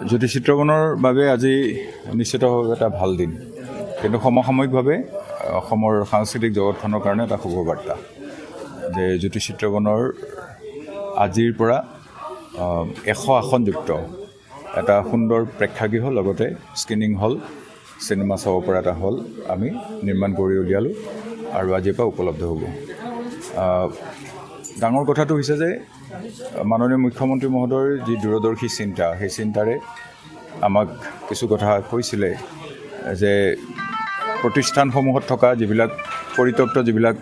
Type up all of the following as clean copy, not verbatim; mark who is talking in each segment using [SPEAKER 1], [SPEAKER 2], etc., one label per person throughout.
[SPEAKER 1] জ্যোতিষচিত্ৰবনৰ বাবে আজি নিশ্চিতভাৱে এটা ভাল দিন, কিন্তু সমসাময়িকভাৱে অসমৰ সাংস্কৃতিক জগতখনৰ কাৰণে এটা শুভবাৰ্তা যে জ্যোতিষচিত্ৰবনৰ আজিৰ পৰা 100 আসনযুক্ত এটা সুন্দৰ প্ৰেক্ষাগৃহ লগতে স্ক্ৰিনিং হল, চিনেমা চাব পৰা এটা হল আমি নিৰ্মাণ কৰি উলিয়ালোঁ আৰু আজিৰ পৰা উপলব্ধ হ'ব। ডাঙৰ কথাটো হৈছে যে মাননীয় মুখ্যমন্ত্ৰী মহোদয়ৰ যি দূৰদৰ্শী চিন্তা, সেই চিন্তাৰে আমাক কিছু কথা কৈছিলে যে প্ৰতিষ্ঠানসমূহত থকা যিবিলাক পৰিত্যক্ত যিবিলাক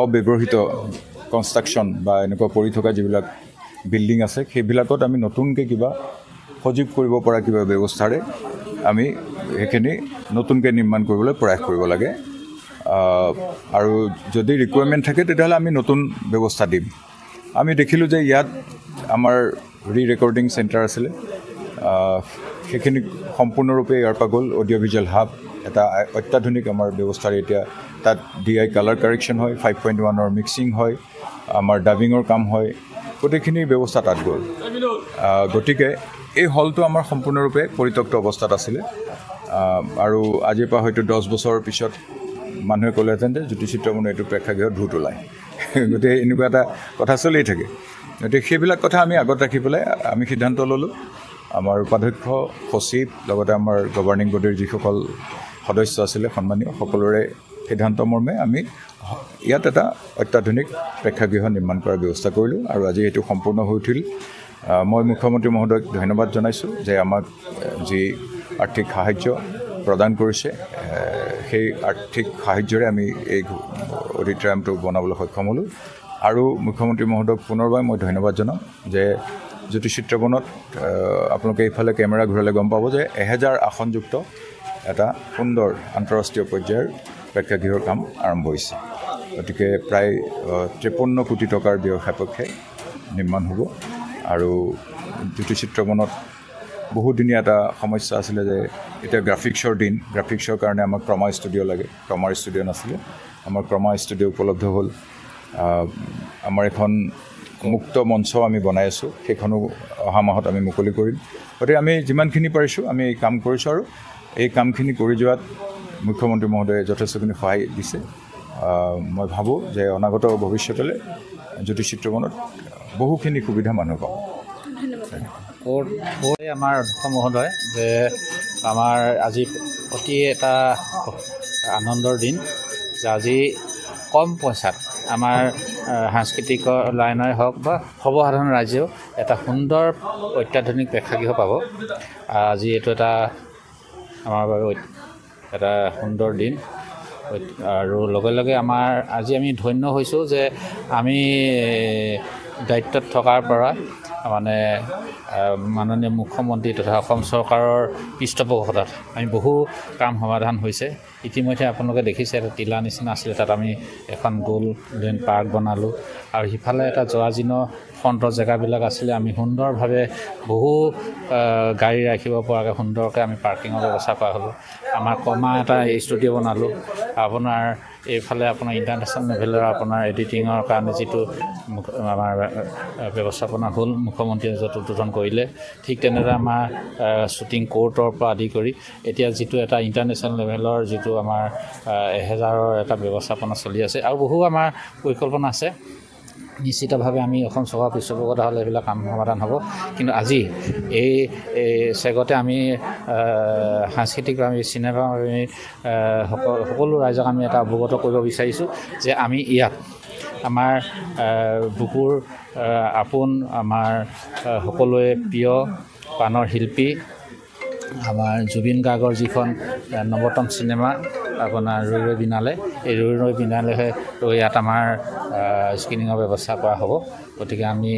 [SPEAKER 1] অব্যৱহৃত কনষ্ট্ৰাকশ্যন বা এনেকুৱা পৰি থকা যিবিলাক বিল্ডিং আছে, সেইবিলাকত আমি নতুনকৈ কিবা সজীৱ কৰিব পৰা কিবা ব্যৱস্থাৰে আমি সেইখিনি নতুনকৈ নিৰ্মাণ কৰিবলৈ প্ৰয়াস কৰিব লাগে। আৰু যদি ৰিকুৱাৰমেণ্ট থাকে তেতিয়াহ'লে আমি নতুন ব্যৱস্থা দিম। আমি দেখিলোঁ যে ইয়াত আমাৰ ৰেকৰ্ডিং চেণ্টাৰ আছিলে, সেইখিনি সম্পূৰ্ণৰূপে ইয়াৰ পৰা গ'ল। অডিঅ' ভিজুৱেল হাব এটা অত্যাধুনিক আমাৰ ব্যৱস্থাৰে এতিয়া তাত DI কালাৰ কাৰেকশ্যন হয়, 5.1ৰ মিক্সিং হয়, আমাৰ ডাবিঙৰ কাম হয়, গোটেইখিনি ব্যৱস্থা তাত গ'ল। গতিকে এই হলটো আমাৰ সম্পূৰ্ণৰূপে পৰিত্যক্ত অৱস্থাত আছিলে আৰু আজিৰ পৰা হয়তো 10 বছৰৰ পিছত মানুহে ক'লেহেঁতেন যে জ্যোতিষচিত্ৰবনৰ এইটো প্ৰেক্ষাগৃহত ভূত ওলায়। গতিকে এনেকুৱা এটা কথা চলি থাকে। গতিকে সেইবিলাক কথা আমি আগত ৰাখি পেলাই আমি সিদ্ধান্ত ল'লোঁ। আমাৰ উপাধ্যক্ষ, সচিব লগতে আমাৰ গভাৰ্ণিং বডিৰ যিসকল সদস্য আছিলে সন্মানীয়, সকলোৰে সিদ্ধান্ত মৰ্মে আমি ইয়াত এটা অত্যাধুনিক প্ৰেক্ষাগৃহ নিৰ্মাণ কৰাৰ ব্যৱস্থা কৰিলোঁ আৰু আজি এইটো সম্পূৰ্ণ হৈ উঠিল। মই মুখ্যমন্ত্ৰী মহোদয়ক ধন্যবাদ জনাইছোঁ যে আমাক যি আৰ্থিক সাহায্য প্ৰদান কৰিছে, সেই আৰ্থিক সাহায্যৰে আমি এই অডিটৰিয়ামটো বনাবলৈ সক্ষম হ'লোঁ। আৰু মুখ্যমন্ত্ৰী মহোদয়ক পুনৰবাৰ মই ধন্যবাদ জনাম যে জ্যোতিষচিত্ৰবনত আপোনালোকে এইফালে কেমেৰা ঘূৰালে গম পাব যে 1000 আসনযুক্ত এটা সুন্দৰ আন্তঃৰাষ্ট্ৰীয় পৰ্যায়ৰ প্ৰেক্ষাগৃহৰ কাম আৰম্ভ হৈছে। গতিকে প্ৰায় 53 কোটি টকাৰ ব্যয় সাপেক্ষে নিৰ্মাণ হ'ব। আৰু জ্যোতিষচিত্ৰবনত বহুদিনীয়া এটা সমস্যা আছিলে যে এতিয়া গ্ৰাফিক্সৰ দিন, গ্ৰাফিক্সৰ কাৰণে আমাক ক্ৰমা ষ্টুডিঅ' লাগে, ক্ৰমাৰ ষ্টুডিঅ' নাছিলে, আমাৰ ক্ৰমা ষ্টুডিঅ' উপলব্ধ হ'ল। আমাৰ এখন মুক্ত মঞ্চ আমি বনাই আছোঁ, সেইখনো অহা মাহত আমি মুকলি কৰিম। গতিকে আমি যিমানখিনি পাৰিছোঁ আমি এই কাম কৰিছোঁ আৰু এই কামখিনি কৰি যোৱাত মুখ্যমন্ত্ৰী মহোদয়ে যথেষ্টখিনি সহায় দিছে। মই ভাবোঁ যে অনাগত ভৱিষ্যতলৈ জ্যোতিষচিত্ৰবনত বহুখিনি সুবিধা মানুহ পাব।
[SPEAKER 2] আমাৰ অধ্যক্ষ মহোদয় যে আমাৰ আজি অতি এটা আনন্দৰ দিন যে আজি কম পইচাত আমাৰ সাংস্কৃতিক লাইনৰে হওক বা সৰ্বসাধাৰণ ৰাইজেও এটা সুন্দৰ অত্যাধুনিক প্ৰেক্ষাগৃহ পাব। আজি এইটো এটা আমাৰ বাবে এটা সুন্দৰ দিন আৰু লগে লগে আমাৰ আজি আমি ধন্য হৈছোঁ যে আমি দায়িত্বত থকাৰ পৰা মানে মাননীয় মুখ্যমন্ত্ৰী তথা অসম চৰকাৰৰ পৃষ্ঠপোষকতাত আমি বহু কাম সমাধান হৈছে। ইতিমধ্যে আপোনালোকে দেখিছে এটা টিলা নিচিনা আছিলে, তাত আমি এখন গ'ল্ডেন পাৰ্ক বনালোঁ আৰু সিফালে এটা জৰাজীৰ্ণ ফ্ৰণ্টৰ জেগাবিলাক আছিলে, আমি সুন্দৰভাৱে বহু গাড়ী ৰাখিব পৰাকৈ সুন্দৰকৈ আমি পাৰ্কিঙৰ ব্যৱস্থা কৰা হ'লোঁ। আমাৰ কমা এটা ষ্টুডিঅ' বনালোঁ। আপোনাৰ এইফালে আপোনাৰ ইণ্টাৰনেশ্যনেল লেভেলৰ আপোনাৰ এডিটিঙৰ কাৰণে যিটো আমাৰ ব্যৱস্থাপনা হ'ল, মুখ্যমন্ত্ৰীয়ে য'ত উদ্বোধন কৰিলে, ঠিক তেনেদৰে আমাৰ শ্বুটিং কোৰ্টৰ পৰা আদি কৰি এতিয়া যিটো এটা ইণ্টাৰনেশ্যনেল লেভেলৰ যিটো আমাৰ 1000ৰ এটা ব্যৱস্থাপনা চলি আছে আৰু বহু আমাৰ পৰিকল্পনা আছে। নিশ্চিতভাৱে আমি অসম চৰকাৰৰ পৃষ্ঠপোষকতা হ'লে এইবিলাক কাম সমাধান হ'ব। কিন্তু আজি এই চেগতে আমি সাংস্কৃতিক আমি চিনেমা আমি সকলো ৰাইজক আমি এটা অৱগত কৰিব বিচাৰিছোঁ যে আমি ইয়াত আমাৰ বুকুৰ আপোন আমাৰ সকলোৱে প্ৰিয় প্ৰাণৰ শিল্পী আমাৰ জুবিন গাৰ্গৰ যিখন নৱতম চিনেমা আপোনাৰ ৰৈ ৰৈ বিনালে, এই ৰৈ ৰৈ বিনালেহে ইয়াত আমাৰ স্ক্ৰিনিঙৰ ব্যৱস্থা কৰা হ'ব। গতিকে আমি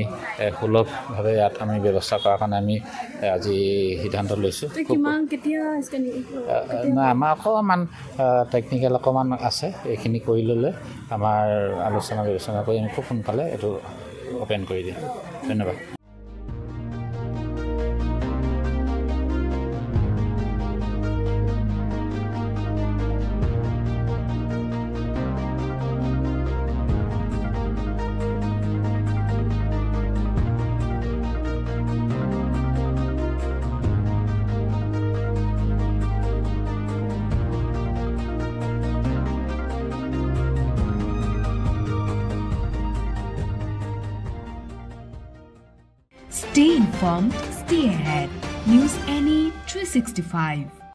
[SPEAKER 2] সুলভভাৱে ইয়াত আমি ব্যৱস্থা কৰাৰ কাৰণে আমি আজি সিদ্ধান্ত লৈছোঁ। নাই, আমাৰ অকণমান টেকনিকেল অকণমান আছে, এইখিনি কৰি ল'লে আমাৰ আলোচনা বিলোচনা কৰি আমি খুব সোনকালে এইটো অ'পেন কৰি দিম। ধন্যবাদ।
[SPEAKER 3] Stay informed, stay ahead. News NE 365.